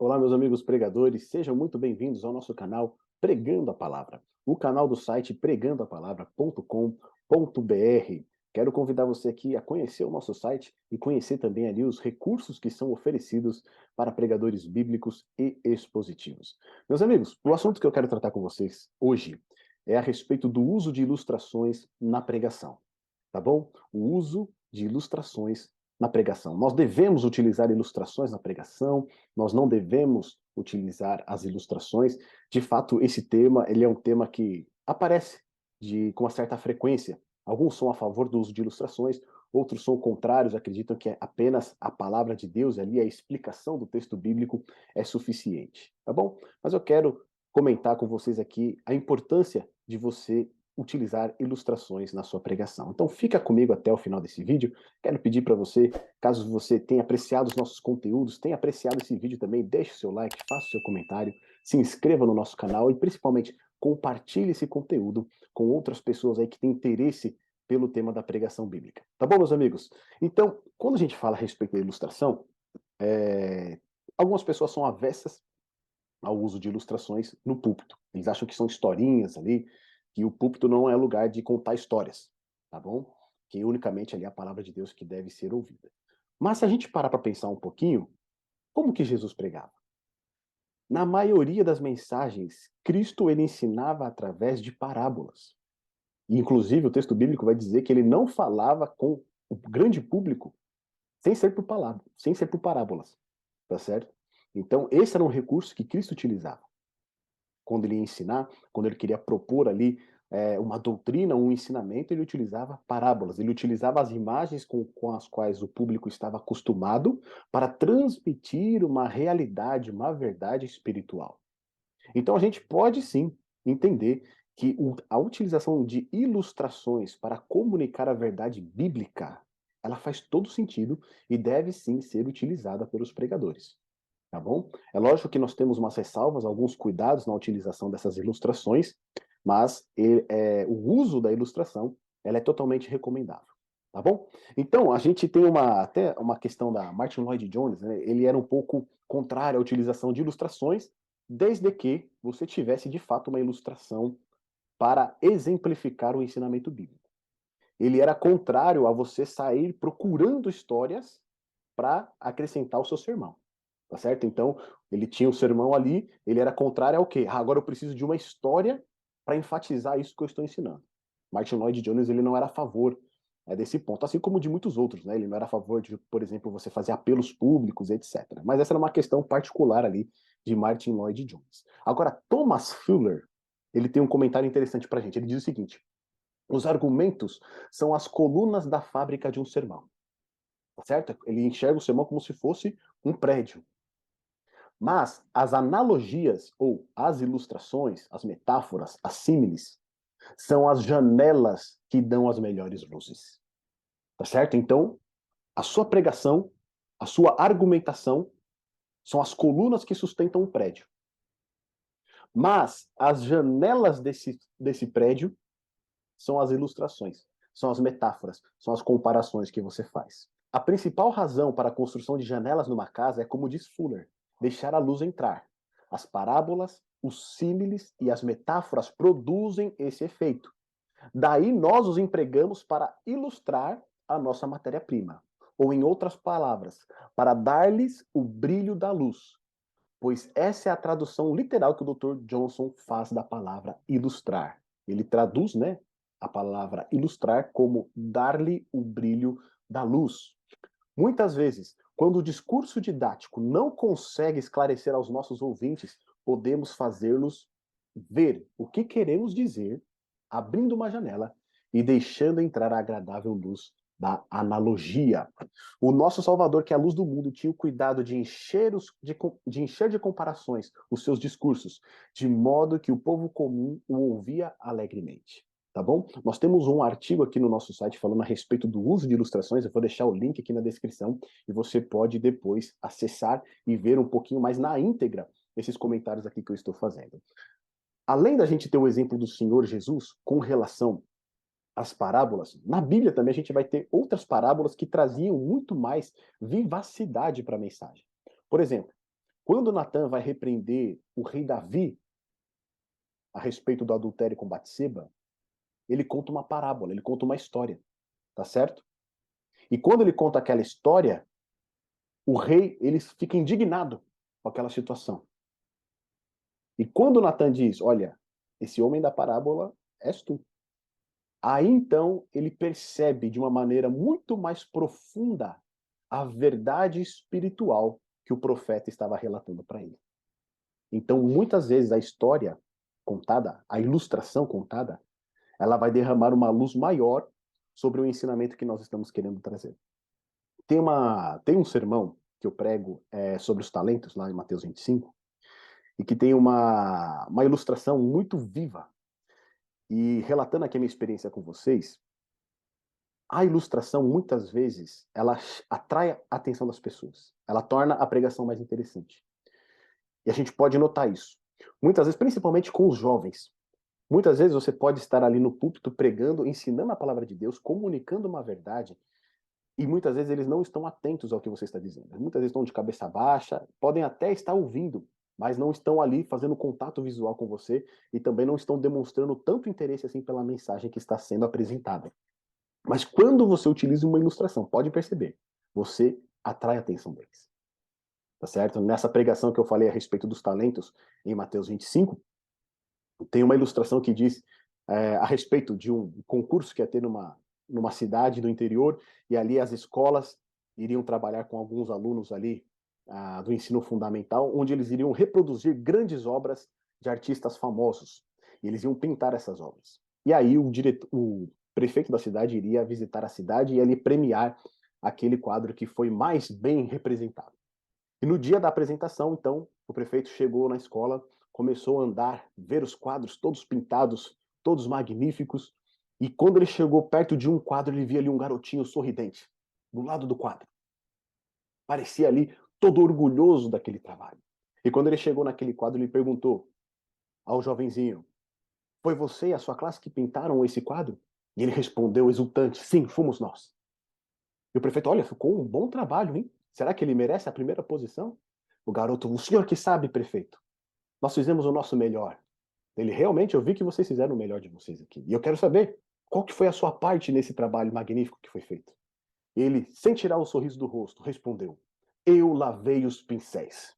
Olá, meus amigos pregadores, sejam muito bem-vindos ao nosso canal Pregando a Palavra, o canal do site pregandoapalavra.com.br. Quero convidar você aqui a conhecer o nosso site e conhecer também ali os recursos que são oferecidos para pregadores bíblicos e expositivos. Meus amigos, o assunto que eu quero tratar com vocês hoje é a respeito do uso de ilustrações na pregação, tá bom? O uso de ilustrações na pregação. Nós devemos utilizar ilustrações na pregação, nós não devemos utilizar as ilustrações. De fato, esse tema, ele é um tema que aparece com uma certa frequência. Alguns são a favor do uso de ilustrações, outros são contrários, acreditam que apenas a palavra de Deus ali, a explicação do texto bíblico é suficiente, tá bom? Mas eu quero comentar com vocês aqui a importância de você utilizar ilustrações na sua pregação. Então fica comigo até o final desse vídeo. Quero pedir para você, caso você tenha apreciado os nossos conteúdos, tenha apreciado esse vídeo também, deixe o seu like, faça o seu comentário, se inscreva no nosso canal e principalmente compartilhe esse conteúdo com outras pessoas aí que têm interesse pelo tema da pregação bíblica. Tá bom, meus amigos? Então, quando a gente fala a respeito da ilustração, é, algumas pessoas são avessas ao uso de ilustrações no púlpito. Eles acham que são historinhas ali, que o púlpito não é lugar de contar histórias, tá bom? Que unicamente ali é a palavra de Deus que deve ser ouvida. Mas se a gente parar para pensar um pouquinho, como que Jesus pregava? Na maioria das mensagens, Cristo ele ensinava através de parábolas. E, inclusive, o texto bíblico vai dizer que ele não falava com o grande público sem ser por palavras, sem ser por parábolas, tá certo? Então, esse era um recurso que Cristo utilizava quando ele ia ensinar, quando ele queria propor ali uma doutrina, um ensinamento, ele utilizava parábolas, ele utilizava as imagens com as quais o público estava acostumado para transmitir uma realidade, uma verdade espiritual. Então a gente pode sim entender que a utilização de ilustrações para comunicar a verdade bíblica, ela faz todo sentido e deve sim ser utilizada pelos pregadores. Tá bom? É lógico que nós temos umas ressalvas, alguns cuidados na utilização dessas ilustrações, mas o uso da ilustração ela é totalmente recomendável. Tá bom? Então, a gente tem até uma questão da Martin Lloyd Jones, né? Ele era um pouco contrário à utilização de ilustrações, desde que você tivesse de fato uma ilustração para exemplificar o ensinamento bíblico. Ele era contrário a você sair procurando histórias para acrescentar o seu sermão. Tá certo? Então, ele tinha o sermão ali, ele era contrário ao quê? Ah, agora eu preciso de uma história para enfatizar isso que eu estou ensinando. Martin Lloyd Jones, ele não era a favor desse ponto, assim como de muitos outros, né? Ele não era a favor de, por exemplo, você fazer apelos públicos, etc. Mas essa era uma questão particular ali de Martin Lloyd Jones. Agora, Thomas Fuller, ele tem um comentário interessante para a gente. Ele diz o seguinte: os argumentos são as colunas da fábrica de um sermão. Tá certo? Ele enxerga o sermão como se fosse um prédio. Mas as analogias ou as ilustrações, as metáforas, as símiles, são as janelas que dão as melhores luzes. Tá certo? Então, a sua pregação, a sua argumentação são as colunas que sustentam o prédio. Mas as janelas desse prédio são as ilustrações, são as metáforas, são as comparações que você faz. A principal razão para a construção de janelas numa casa é, como diz Fuller, deixar a luz entrar. As parábolas, os símiles e as metáforas produzem esse efeito. Daí nós os empregamos para ilustrar a nossa matéria-prima. Ou, em outras palavras, para dar-lhes o brilho da luz. Pois essa é a tradução literal que o Dr. Johnson faz da palavra ilustrar. Ele traduz, né, a palavra ilustrar como dar-lhe o brilho da luz. Muitas vezes, quando o discurso didático não consegue esclarecer aos nossos ouvintes, podemos fazê-los ver o que queremos dizer, abrindo uma janela e deixando entrar a agradável luz da analogia. O nosso Salvador, que é a luz do mundo, tinha o cuidado de encher de comparações os seus discursos, de modo que o povo comum o ouvia alegremente. Tá bom? Nós temos um artigo aqui no nosso site falando a respeito do uso de ilustrações. Eu vou deixar o link aqui na descrição e você pode depois acessar e ver um pouquinho mais na íntegra esses comentários aqui que eu estou fazendo. Além da gente ter o exemplo do Senhor Jesus com relação às parábolas, na Bíblia também a gente vai ter outras parábolas que traziam muito mais vivacidade para a mensagem. Por exemplo, Quando Natan vai repreender o rei Davi a respeito do adultério com Batseba, ele conta uma parábola, ele conta uma história, tá certo? E quando ele conta aquela história, o rei, ele fica indignado com aquela situação. E quando Natan diz, olha, esse homem da parábola és tu. Aí então ele percebe de uma maneira muito mais profunda a verdade espiritual que o profeta estava relatando para ele. Então, muitas vezes a história contada, a ilustração contada, ela vai derramar uma luz maior sobre o ensinamento que nós estamos querendo trazer. Tem um sermão que eu prego sobre os talentos, lá em Mateus 25, e que tem uma ilustração muito viva. E relatando aqui a minha experiência com vocês, a ilustração, muitas vezes, ela atrai a atenção das pessoas. Ela torna a pregação mais interessante. E a gente pode notar isso. Muitas vezes, principalmente com os jovens. Muitas vezes você pode estar ali no púlpito pregando, ensinando a palavra de Deus, comunicando uma verdade, e muitas vezes eles não estão atentos ao que você está dizendo. Muitas vezes estão de cabeça baixa, podem até estar ouvindo, mas não estão ali fazendo contato visual com você e também não estão demonstrando tanto interesse assim pela mensagem que está sendo apresentada. Mas quando você utiliza uma ilustração, pode perceber, você atrai a atenção deles. Tá certo? Nessa pregação que eu falei a respeito dos talentos, em Mateus 25, tem uma ilustração que diz a respeito de um concurso que ia ter numa cidade do interior, e ali as escolas iriam trabalhar com alguns alunos ali do ensino fundamental, onde eles iriam reproduzir grandes obras de artistas famosos. E eles iam pintar essas obras. E aí o prefeito da cidade iria visitar a cidade e ali premiar aquele quadro que foi mais bem representado. E no dia da apresentação, então, o prefeito chegou na escola, começou a andar, ver os quadros todos pintados, todos magníficos, e quando ele chegou perto de um quadro, ele via ali um garotinho sorridente, do lado do quadro. Parecia ali todo orgulhoso daquele trabalho. E quando ele chegou naquele quadro, ele perguntou ao jovenzinho: foi você e a sua classe que pintaram esse quadro? E ele respondeu exultante: sim, fomos nós. E o prefeito: olha, ficou um bom trabalho, hein? Será que ele merece a primeira posição? O garoto: o senhor que sabe, prefeito. Nós fizemos o nosso melhor. Ele: realmente, eu vi que vocês fizeram o melhor de vocês aqui. E eu quero saber qual que foi a sua parte nesse trabalho magnífico que foi feito. Ele, sem tirar o sorriso do rosto, respondeu: eu lavei os pincéis.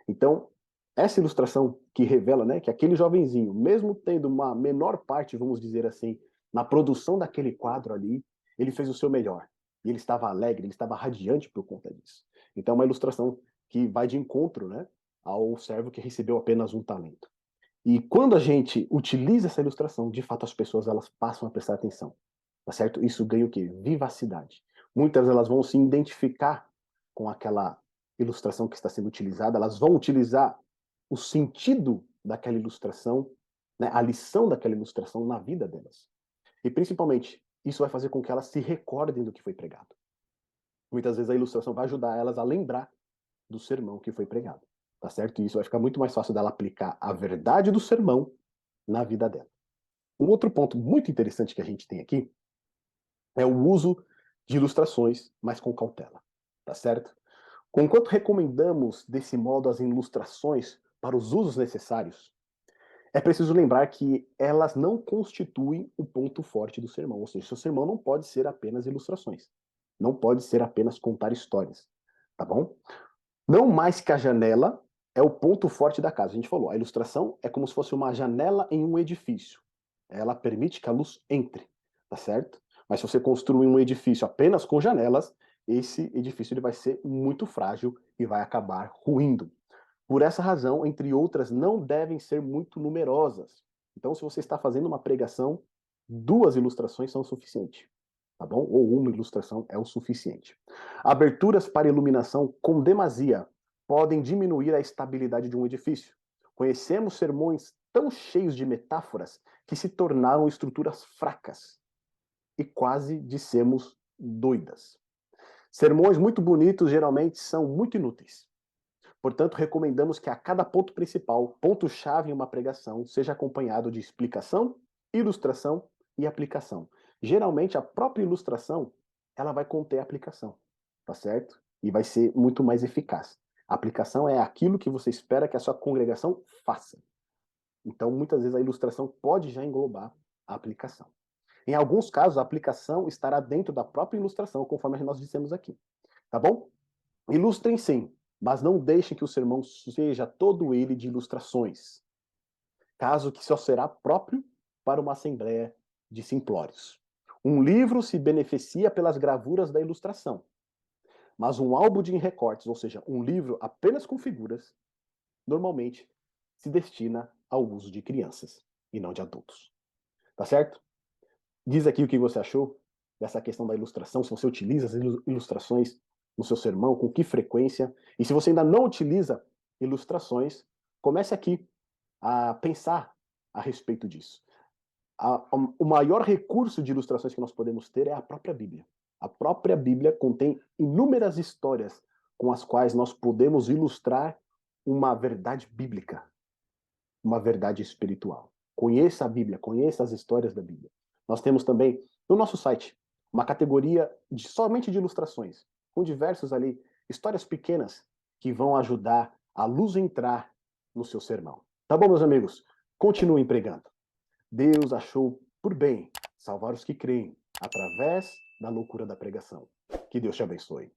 Então, essa ilustração que revela, né, que aquele jovenzinho, mesmo tendo uma menor parte, vamos dizer assim, na produção daquele quadro ali, ele fez o seu melhor. E ele estava alegre, ele estava radiante por conta disso. Então, é uma ilustração que vai de encontro, né, ao servo que recebeu apenas um talento. E quando a gente utiliza essa ilustração, de fato as pessoas elas passam a prestar atenção, tá certo? Isso ganha o quê? Vivacidade. Muitas elas vão se identificar com aquela ilustração que está sendo utilizada, elas vão utilizar o sentido daquela ilustração, né, a lição daquela ilustração na vida delas. E principalmente, isso vai fazer com que elas se recordem do que foi pregado. Muitas vezes a ilustração vai ajudar elas a lembrar do sermão que foi pregado, tá certo? E isso vai ficar muito mais fácil dela aplicar a verdade do sermão na vida dela. Um outro ponto muito interessante que a gente tem aqui é o uso de ilustrações, mas com cautela, tá certo? Conquanto recomendamos desse modo as ilustrações para os usos necessários, é preciso lembrar que elas não constituem o ponto forte do sermão, ou seja, seu sermão não pode ser apenas ilustrações, não pode ser apenas contar histórias, tá bom? Não mais que a janela é o ponto forte da casa. A gente falou, a ilustração é como se fosse uma janela em um edifício. Ela permite que a luz entre, tá certo? Mas se você construir um edifício apenas com janelas, esse edifício ele vai ser muito frágil e vai acabar ruindo. Por essa razão, entre outras, não devem ser muito numerosas. Então, se você está fazendo uma pregação, 2 ilustrações são suficientes, tá bom? Ou uma ilustração é o suficiente. Aberturas para iluminação com demasia podem diminuir a estabilidade de um edifício. Conhecemos sermões tão cheios de metáforas que se tornaram estruturas fracas e quase dissemos doidas. Sermões muito bonitos geralmente são muito inúteis. Portanto, recomendamos que a cada ponto principal, ponto-chave em uma pregação, seja acompanhado de explicação, ilustração e aplicação. Geralmente, a própria ilustração, ela vai conter a aplicação, tá certo? E vai ser muito mais eficaz. A aplicação é aquilo que você espera que a sua congregação faça. Então, muitas vezes a ilustração pode já englobar a aplicação. Em alguns casos, a aplicação estará dentro da própria ilustração, conforme nós dissemos aqui. Tá bom? Ilustrem sim, mas não deixem que o sermão seja todo ele de ilustrações, caso que só será próprio para uma assembleia de simplórios. Um livro se beneficia pelas gravuras da ilustração, mas um álbum de recortes, ou seja, um livro apenas com figuras, normalmente se destina ao uso de crianças e não de adultos. Tá certo? Diz aqui o que você achou dessa questão da ilustração, se você utiliza as ilustrações no seu sermão, com que frequência, e se você ainda não utiliza ilustrações, comece aqui a pensar a respeito disso. O maior recurso de ilustrações que nós podemos ter é a própria Bíblia. A própria Bíblia contém inúmeras histórias com as quais nós podemos ilustrar uma verdade bíblica, uma verdade espiritual. Conheça a Bíblia, conheça as histórias da Bíblia. Nós temos também no nosso site uma categoria somente de ilustrações, com diversos ali histórias pequenas que vão ajudar a luz entrar no seu sermão. Tá bom, meus amigos? Continuem pregando. Deus achou por bem salvar os que creem através da loucura da pregação. Que Deus te abençoe.